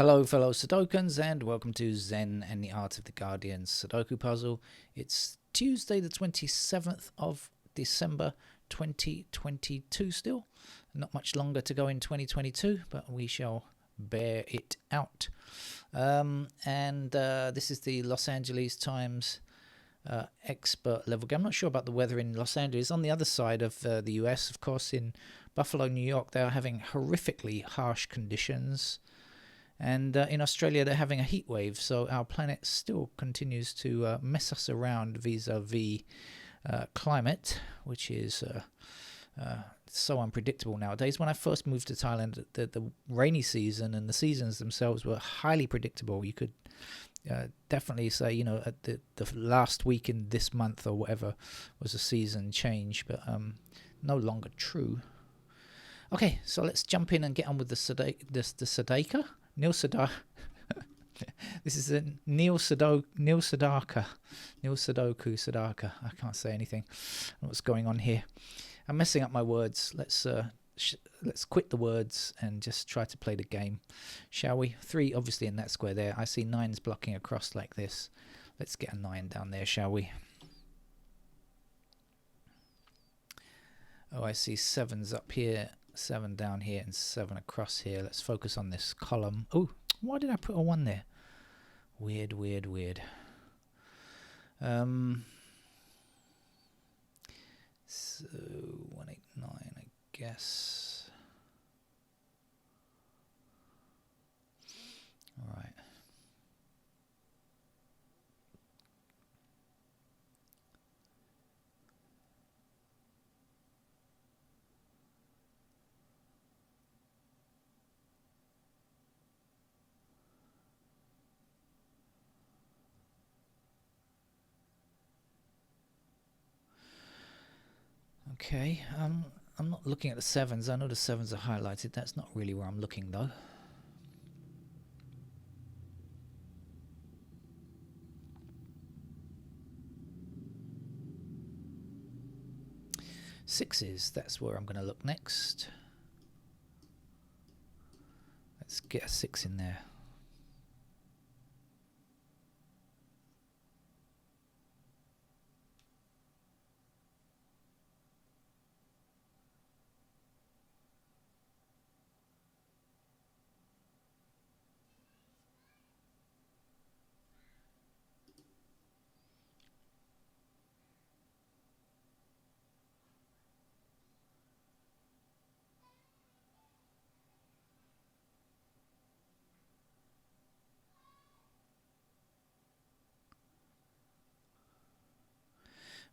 Hello fellow Sudokans and welcome to Zen and the Art of the Guardian Sudoku Puzzle. It's Tuesday the 27th of December 2022 still. Not much longer to go in 2022, but we shall bear it out. This is the Los Angeles Times expert level game. I'm not sure about the weather in Los Angeles. On the other side of the US, of course, in Buffalo, New York, they are having horrifically harsh conditions. And in Australia, they're having a heat wave, so our planet still continues to mess us around vis-a-vis climate, which is so unpredictable nowadays. When I first moved to Thailand, the rainy season and the seasons themselves were highly predictable. You could definitely say, at the last week in this month or whatever was a season change, but no longer true. Okay, so let's jump in and get on with the Sudoku. Neil Sudoku. This is a Neil Sudoku. I can't say anything. What's going on here? I'm messing up my words. Let's quit the words and just try to play the game, shall we? 3 obviously in that square there. I see 9s blocking across like this. Let's get a 9 down there, shall we? Oh, I see 7s up here. 7 down here and 7 across here. Let's focus on this column. Oh, why did I put a 1 there? Weird. So 189, I guess. All right. Okay, I'm not looking at the 7s. I know the 7s are highlighted. That's not really where I'm looking, though. Sixes, that's where I'm going to look next. Let's get a 6 in there.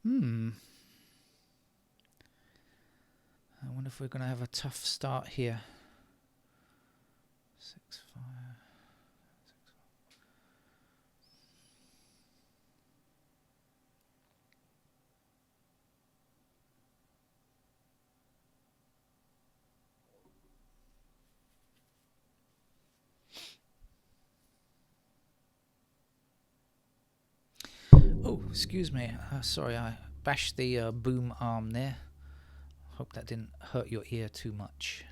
I wonder if we're going to have a tough start here. 6, 5, 6, 5. Oh, excuse me. Sorry, I bashed the boom arm there. Hope that didn't hurt your ear too much.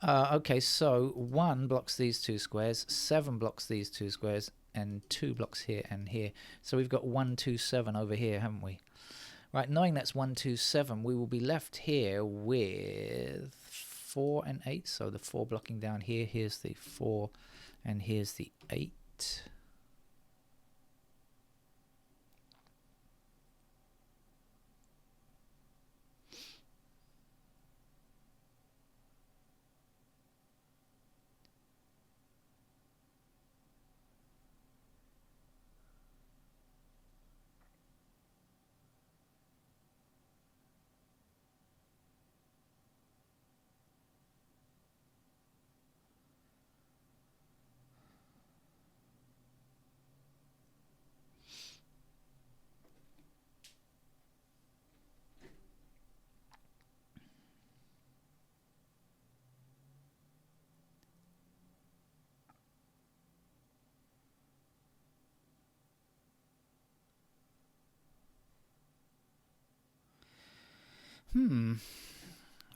Okay, so 1 blocks these 2 squares, 7 blocks these 2 squares, and 2 blocks here and here. So we've got 1, 2, 7 over here, haven't we? Right, knowing that's 1, 2, 7, we will be left here with 4 and 8. So the 4 blocking down here, here's the 4, and here's the 8.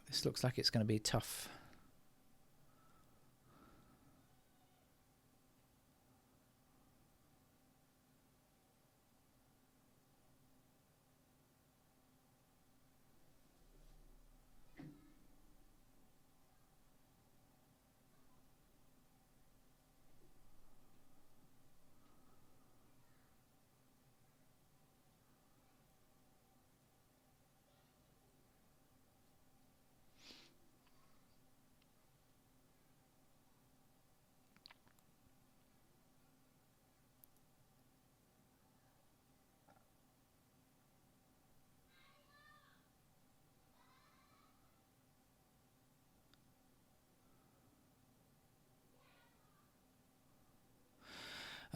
This looks like it's going to be tough.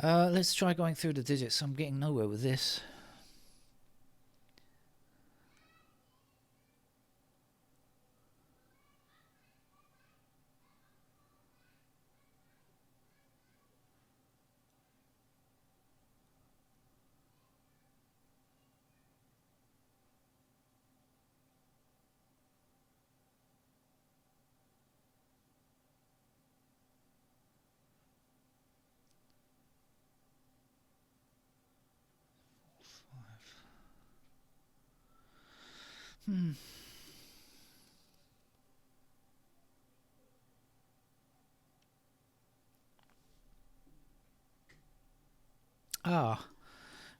Let's try going through the digits. I'm getting nowhere with this. Ah,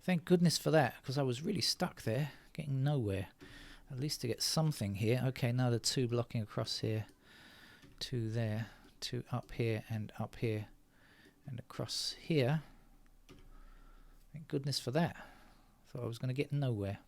thank goodness for that, because I was really stuck there, getting nowhere. At least to get something here. Okay, now the 2 blocking across here, 2 there, 2 up here and across here. Thank goodness for that. Thought I was going to get nowhere.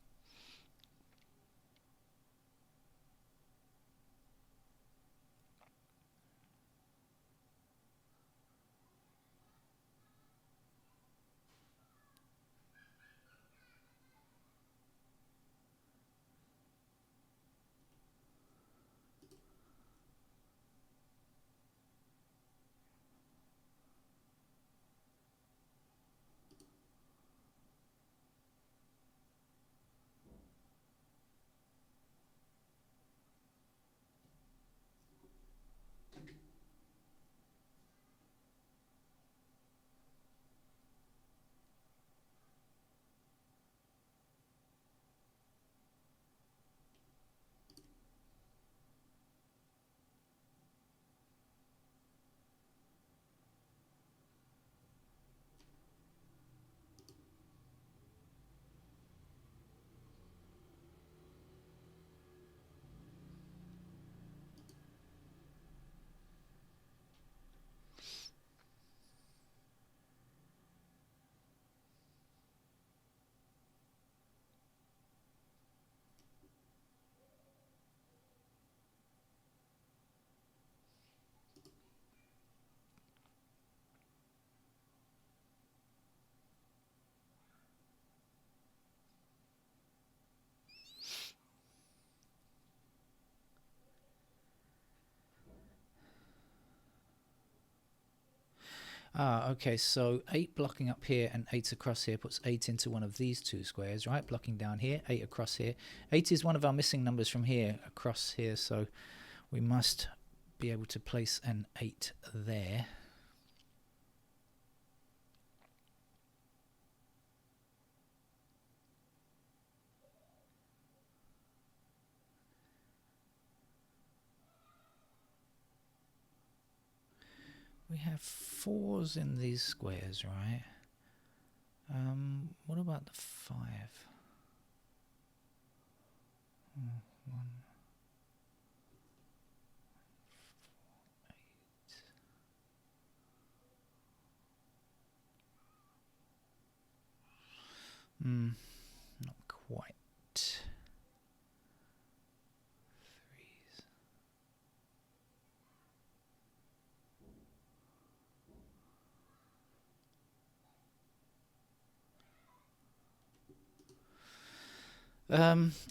Ah, okay, so 8 blocking up here and 8 across here puts 8 into one of these 2 squares, right? Blocking down here, 8 across here. 8 is one of our missing numbers from here, across here, so we must be able to place an 8 there. We have 4s in these squares, right? What about the 5? 1, 4, 8. Not quite. 3s.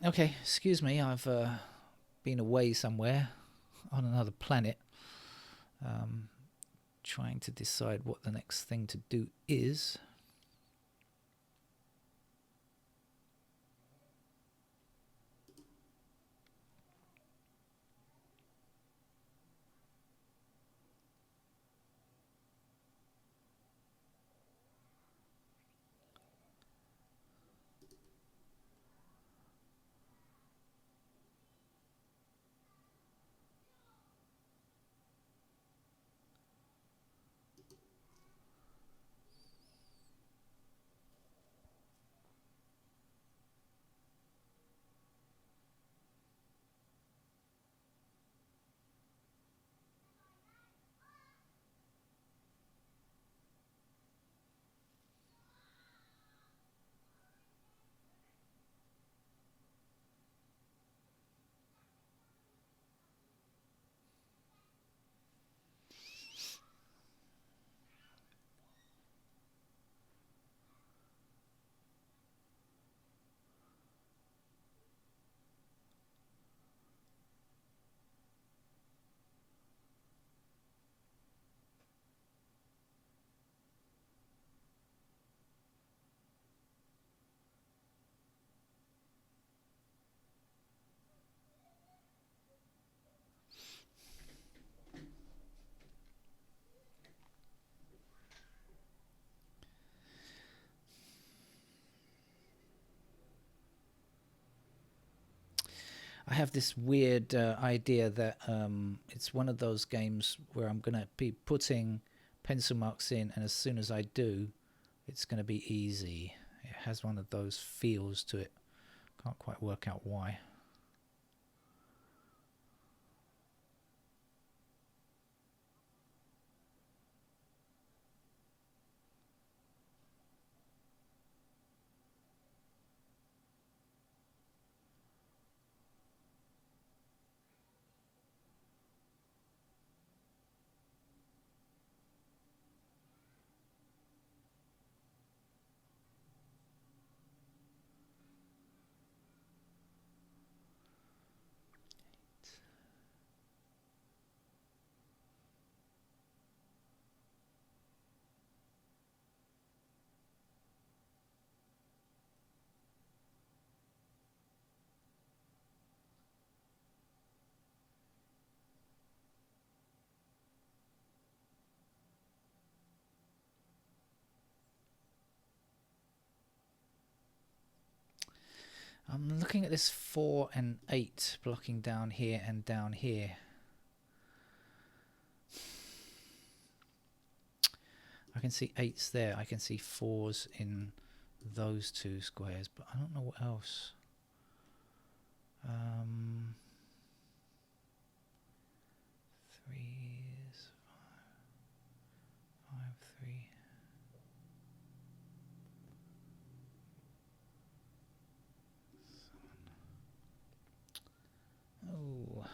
Okay, excuse me, I've been away somewhere on another planet, trying to decide what the next thing to do is. I have this weird idea that it's one of those games where I'm going to be putting pencil marks in, and as soon as I do, it's going to be easy. It has one of those feels to it. Can't quite work out why. I'm looking at this 4 and 8 blocking down here and down here. I can see 8s there. I can see 4s in those two squares, but I don't know what else. 3s, 5, 3. Oh.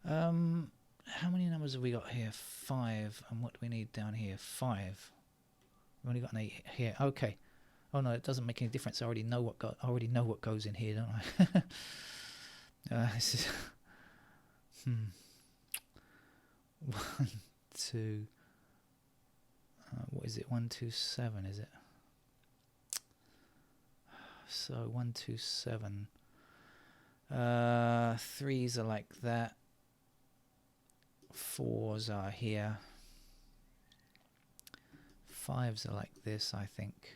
How many numbers have we got here? 5. And what do we need down here? 5. We've only got an 8 here. Okay. Oh no, it doesn't make any difference. I already know what goes in here, don't I? This is 1, 2. What is it? 1, 2, 7. Is it? So 1, 2, 7. 3s are like that. 4s are here. 5s are like this, I think.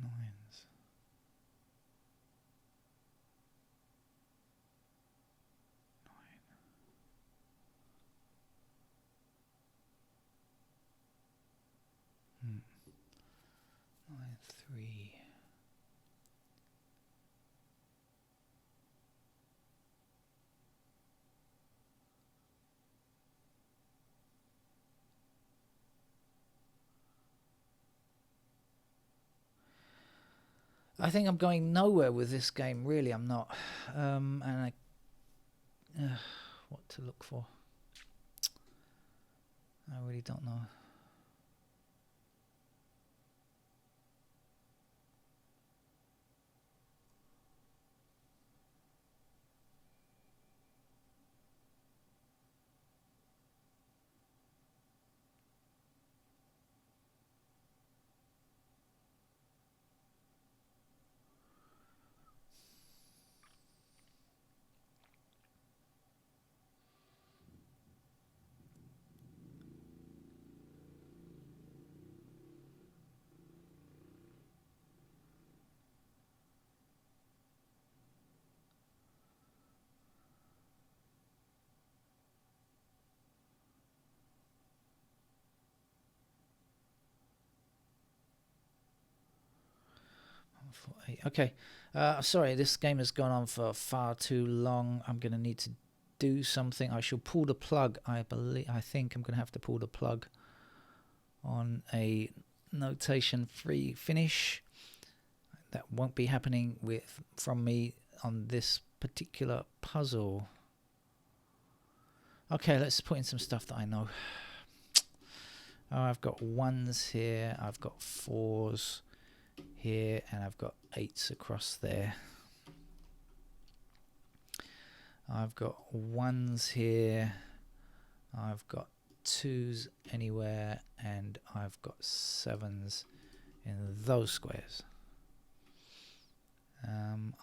Nines. Nine. 9, 3. I think I'm going nowhere with this game, really. I'm not. And what to look for? I really don't know. Okay, sorry, this game has gone on for far too long. I'm going to need to do something. I shall pull the plug. I think I'm going to have to pull the plug on a notation-free finish. That won't be happening from me on this particular puzzle. Okay, let's put in some stuff that I know. Oh, I've got 1s here. I've got 4s. here, and I've got 8s across there. I've got 1s here, I've got 2s anywhere, and I've got 7s in those squares.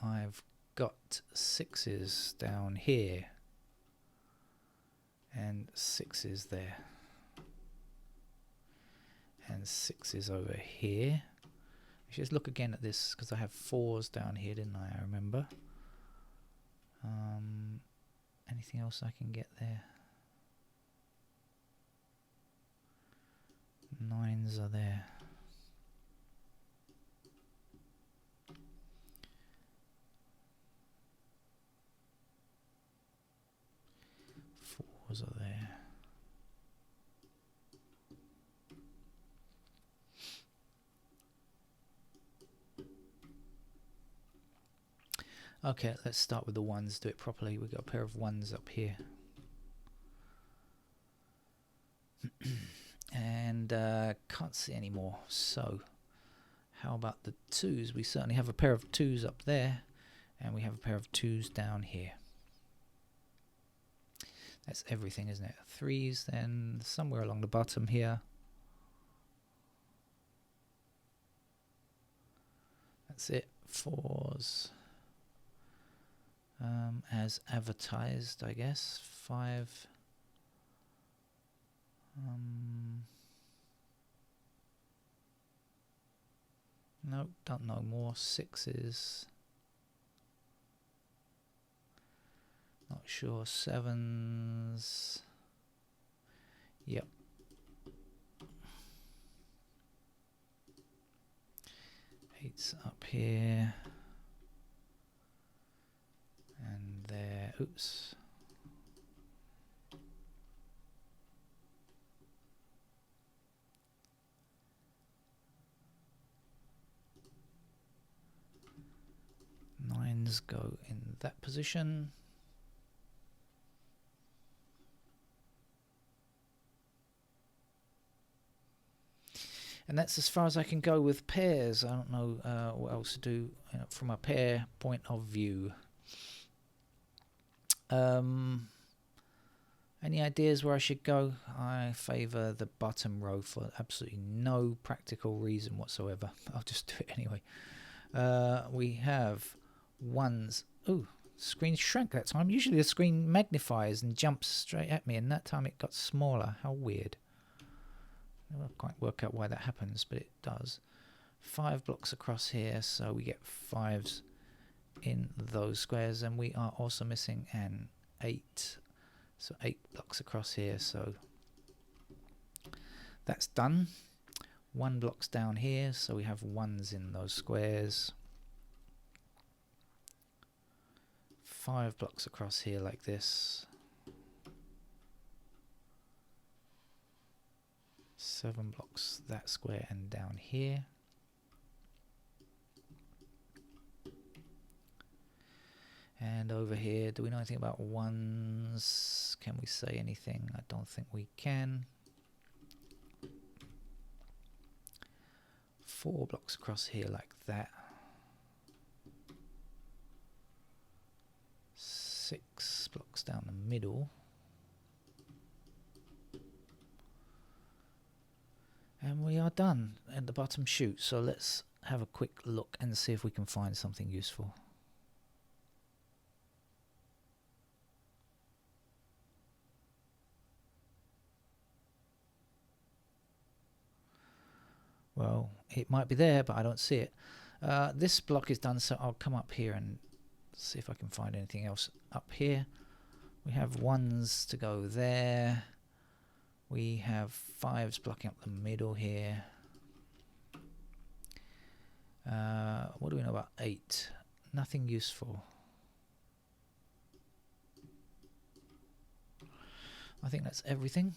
I've got 6s down here and 6s there and 6s over here. Let's just look again at this, because I have 4s down here, didn't I remember. Anything else I can get there? 9s are there. 4s are there. Okay, let's start with the 1s, do it properly. We've got a pair of 1s up here. And can't see any more. So how about the 2s? We certainly have a pair of 2s up there, and we have a pair of 2s down here. That's everything, isn't it? 3s then somewhere along the bottom here. That's it. 4s. As advertised, I guess. 5. No, don't know more. 6s. Not sure. 7s. Yep. 8's up here. And there. Oops. Nines go in that position. And that's as far as I can go with pairs. I don't know what else to do from a pair point of view. Any ideas where I should go? I favour the bottom row for absolutely no practical reason whatsoever. I'll just do it anyway. We have 1s. Ooh, screen shrank that time. Usually the screen magnifies and jumps straight at me, and that time it got smaller. How weird. I don't quite work out why that happens, but it does. 5 blocks across here, so we get 5s in those squares, and we are also missing an 8. So 8 blocks across here, so that's done. 1 block's down here, so we have 1s in those squares. 5 blocks across here like this. 7 blocks that square and down here. And over here, do we know anything about 1s? Can we say anything? I don't think we can. 4 blocks across here like that. 6 blocks down the middle. And we are done at the bottom chute. So let's have a quick look and see if we can find something useful. Well, it might be there, but I don't see it. This block is done, so I'll come up here and see if I can find anything else up here. We have 1s to go there. We have 5s blocking up the middle here. What do we know about 8? Nothing useful. I think that's everything.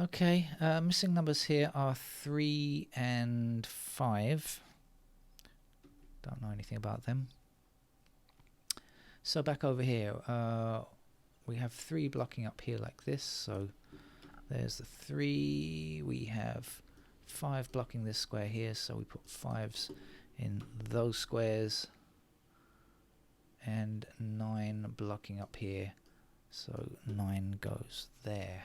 Okay, missing numbers here are 3 and 5. Don't know anything about them. So back over here, we have 3 blocking up here like this. So there's the 3. We have 5 blocking this square here. So we put 5s in those squares. And 9 blocking up here. So 9 goes there.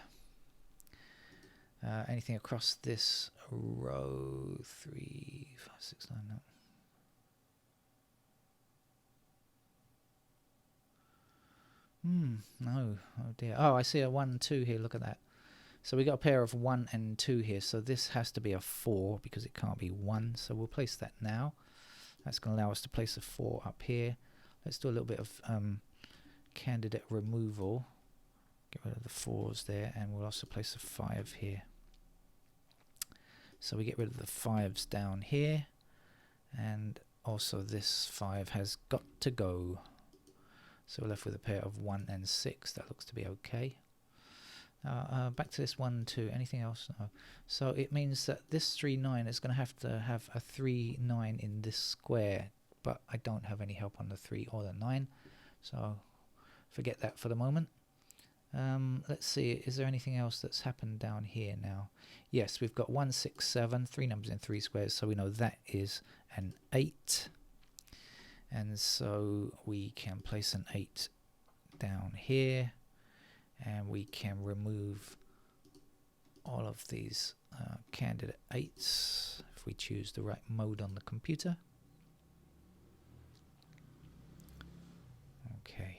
Anything across this row? 3, 5, 6, 9, no. No. Oh dear. Oh, I see a 1 and 2 here. Look at that. So we got a pair of 1 and 2 here. So this has to be a 4 because it can't be 1. So we'll place that now. That's going to allow us to place a 4 up here. Let's do a little bit of candidate removal. Get rid of the 4s there, and we'll also place a 5 here. So we get rid of the 5s down here, and also this 5 has got to go. So we're left with a pair of 1 and 6. That looks to be okay. Back to this 1, 2. Anything else? No. So it means that this 3, 9 is going to have a 3, 9 in this square, but I don't have any help on the 3 or the 9, so forget that for the moment. Let's see, is there anything else that's happened down here now? Yes, we've got 1, 6, 7, 3 numbers in 3 squares, so we know that is an 8. And so we can place an 8 down here, and we can remove all of these candidate 8s if we choose the right mode on the computer. Okay.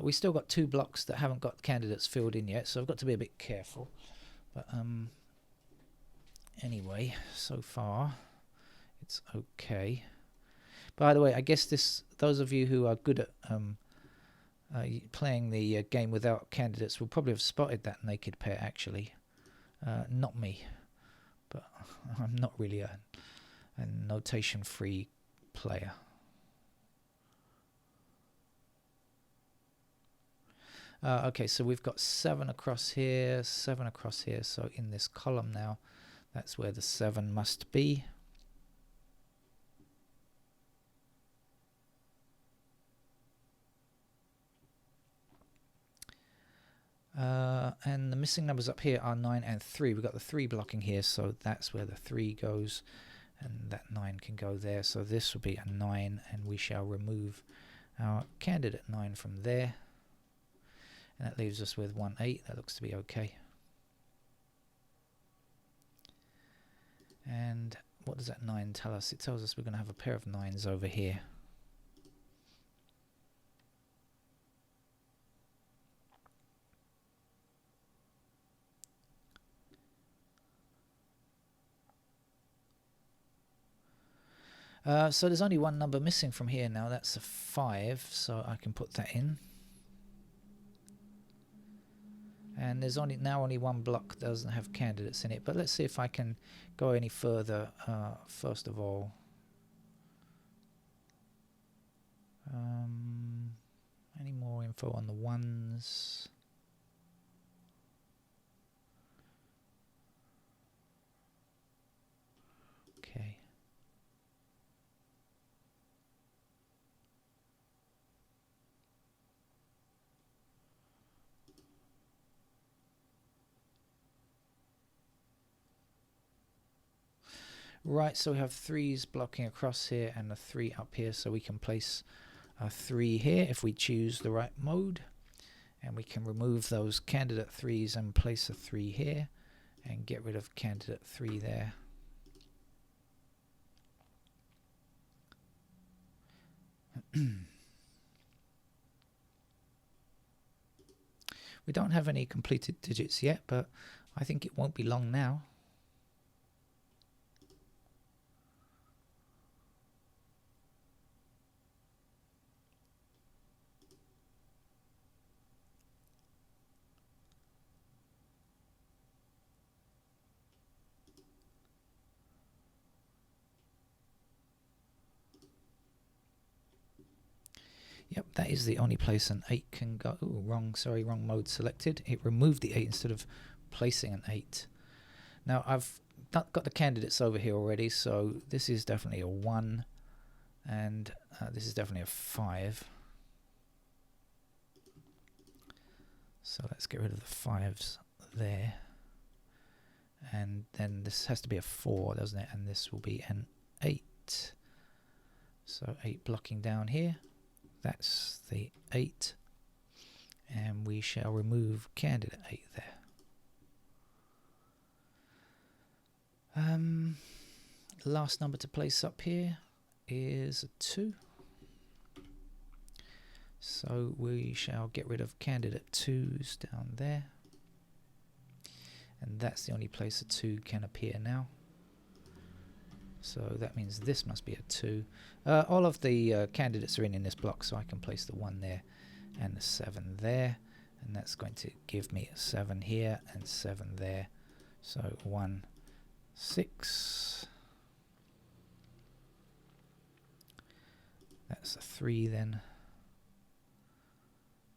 We still got 2 blocks that haven't got candidates filled in yet, so I've got to be a bit careful. But anyway, so far it's okay. By the way, I guess those of you who are good at playing the game without candidates will probably have spotted that naked pair actually. Not me, but I'm not really a notation-free player. Okay, so we've got 7 across here, 7 across here. So in this column now, that's where the 7 must be. And the missing numbers up here are 9 and 3. We've got the 3 blocking here, so that's where the 3 goes, and that 9 can go there. So this will be a 9, and we shall remove our candidate 9 from there. And that leaves us with 1, 8. That looks to be okay. And what does that 9 tell us? It tells us we're going to have a pair of 9s over here. So there's only 1 number missing from here now. That's a 5, so I can put that in. And there's only 1 block that doesn't have candidates in it. But let's see if I can go any further. First of all, any more info on the 1s? Okay. Right, so we have 3s blocking across here and a 3 up here, so we can place a 3 here if we choose the right mode, and we can remove those candidate 3s and place a 3 here and get rid of candidate 3 there. We don't have any completed digits yet, but I think it won't be long now. Yep, that is the only place an 8 can go. Ooh, wrong mode selected. It removed the 8 instead of placing an 8. Now I've got the candidates over here already, so this is definitely a 1, and this is definitely a 5. So let's get rid of the 5s there. And then this has to be a 4, doesn't it? And this will be an 8. So 8 blocking down here. That's the 8. And we shall remove candidate 8 there. Last number to place up here is a 2. So we shall get rid of candidate 2s down there. And that's the only place a 2 can appear now. So that means this must be a 2. All of the candidates are in this block, so I can place the 1 there and the 7 there. And that's going to give me a 7 here and 7 there. So 1, 6. That's a 3 then.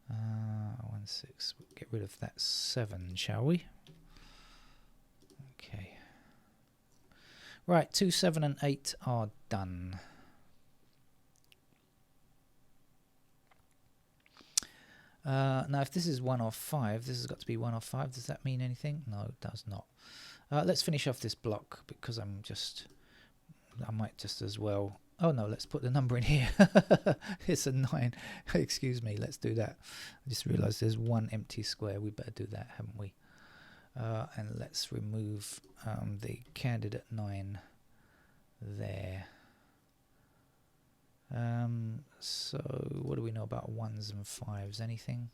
1, 6. We'll get rid of that 7, shall we? Okay. Right, 2, 7 and 8 are done. Now if this is 1 or 5, this has got to be 1 or 5. Does that mean anything? No, it does not. Let's finish off this block because I might just as well. Oh no, let's put the number in here. It's a 9. Excuse me, let's do that. I just realized there's one empty square. We better do that, haven't we? And let's remove the candidate 9 there. So what do we know about 1s and 5s? Anything?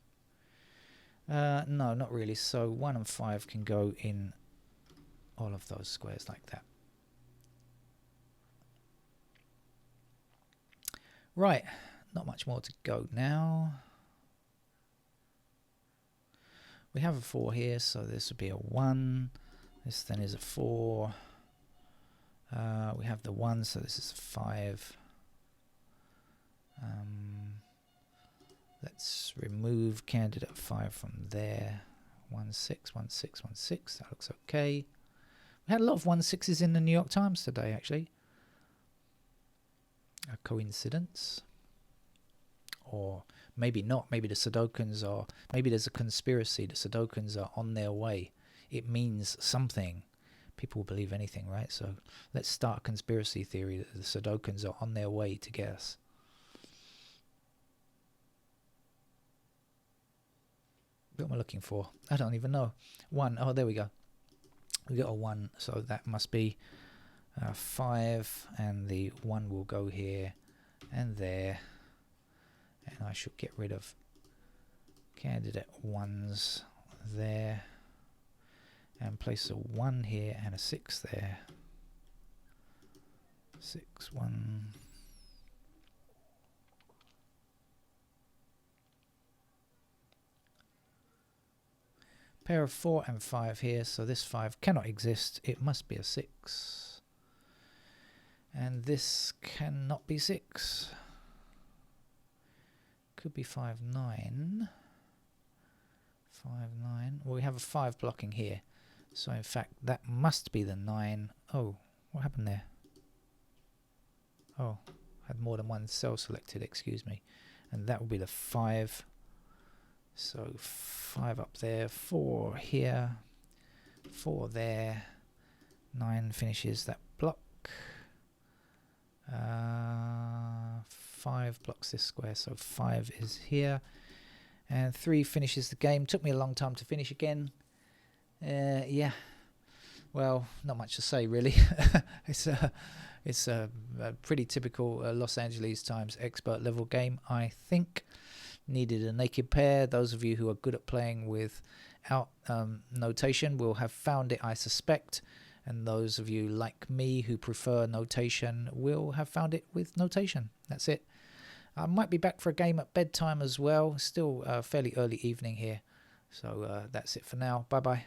No, not really. So 1 and 5 can go in all of those squares like that. Right, not much more to go now. We have a 4 here, so this would be a 1. This then is a 4. We have the 1, so this is a 5. Let's remove candidate 5 from there. 1, 6, 1, 6, 1, 6. That looks okay. We had a lot of 1, 6s in the New York Times today, actually. A coincidence? Or maybe not. Maybe the Sudokans are... Maybe there's a conspiracy. The Sudokans are on their way. It means something. People will believe anything, right? So let's start a conspiracy theory that the Sudokans are on their way to get us. What am I looking for? I don't even know. 1. Oh, there we go. We got a 1. So that must be 5. And the 1 will go here and there. And I should get rid of candidate 1s there. And place a 1 here and a 6 there. 6, 1. Pair of 4 and 5 here, so this 5 cannot exist. It must be a 6. And this cannot be 6. Could be 5, 9. 5, 9. Well, we have a 5 blocking here. So in fact, that must be the 9. Oh, what happened there? Oh, had more than one cell selected, excuse me. And that will be the 5. So 5 up there, 4 here, 4 there. 9 finishes that block. 5 blocks this square, so 5 is here. And 3 finishes the game. Took me a long time to finish again. Yeah, well, not much to say really. It's a pretty typical Los Angeles Times expert level game, I think. Needed a naked pair. Those of you who are good at playing without notation will have found it, I suspect. And those of you like me who prefer notation will have found it with notation. That's it. I might be back for a game at bedtime as well. Still fairly early evening here. So that's it for now. Bye-bye.